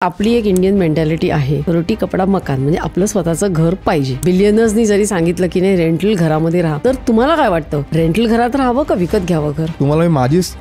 आपली एक Indian mentality आहे, रोटी कपडा मकान, म्हणजे आपलं स्वतःचं घर पाहिजे. बिलियनर्सनी जरी सांगितलं की नाही रेंटल घरामध्ये राहा, तर तुम्हाला काय वाटतं, रेंटल घरात राहावं का विकत घ्यावं घर?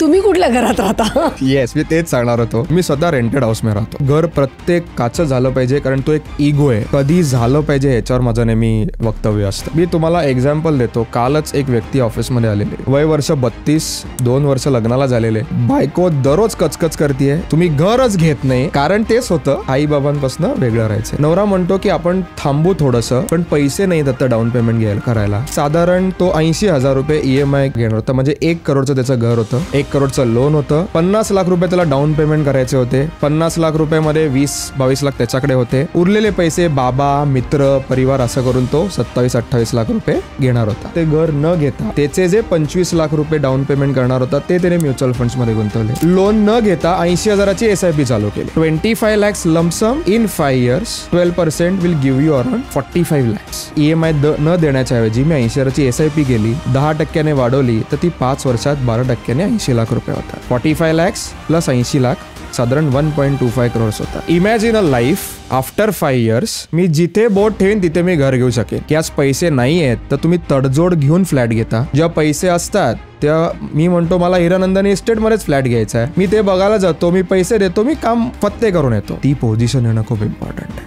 तुम्ही कुठल्या घरात राहता? येस, मी तेच सांगणार होतो. मी स्वतः रेंटेड हाऊस मध्ये राहतो. घर प्रत्येकाचं झालं पाहिजे, कारण तो एक इगो आहे. कधी झालं पाहिजे याच्यावर माझं नेहमी वक्तव्य असतं. मी तुम्हाला एक्झाम्पल देतो. कालच एक व्यक्ती ऑफिसमध्ये आलेले, वय वर्ष 32, 2 वर्ष लग्नाला झालेले. बायको दररोज कचकच करतेय, तुम्ही घरच घेत नाही. कारण तेच होतं, आई बाबांपासून वेगळं राहायचं. नवरा म्हणतो की आपण थांबू थोडंसं, पण पैसे नाही आता डाऊन पेमेंट घ्यायला करायला. साधारण तो 80,000 रुपये EMI घेणार होता. म्हणजे 1 करोडचं त्याचं घर होतं, 1 करोडचं लोन होतं. 50 लाख रुपये त्याला डाऊन पेमेंट करायचे होते. 50 लाख रुपयामध्ये 20-22 लाख त्याच्याकडे होते. उरलेले पैसे बाबा, मित्र, परिवार असं करून तो 27-28 लाख रुपये घेणार होता. ते घर न घेता त्याचे जे 25 लाख रुपये डाऊन पेमेंट करणार होता ते त्याने म्युच्युअल फंड्स मध्ये गुंतवले. लोन न घेता 80,000ची SIP चालू केली. 25 lakhs lump sum in 5 years, 12% will give you around 45 lakhs. EMI न देण्याच्या ऐवजी मी 80,000ची SIP केली, 10% वाढवली, तर ती 5 वर्षात 12% 80 लाख रुपये होता. 45 lakhs प्लस 80 लाख साधारण 1.25 crores होता. Imagine a life after 5 years. मी जिथे बोट ठेवीन तिथे मी घर घेऊ शकेन. की आज पैसे नाही आहेत तर तुम्ही तडजोड घेऊन फ्लॅट घेता. जेव्हा पैसे असतात तेव्हा मी म्हणतो मला हिरानंदानी इस्टेट मध्येच फ्लॅट घ्यायचा आहे. मी ते बघायला जातो, मी पैसे देतो, मी काम फत्ते करून येतो. ती पोझिशन येणं खूप इम्पॉर्टंट आहे.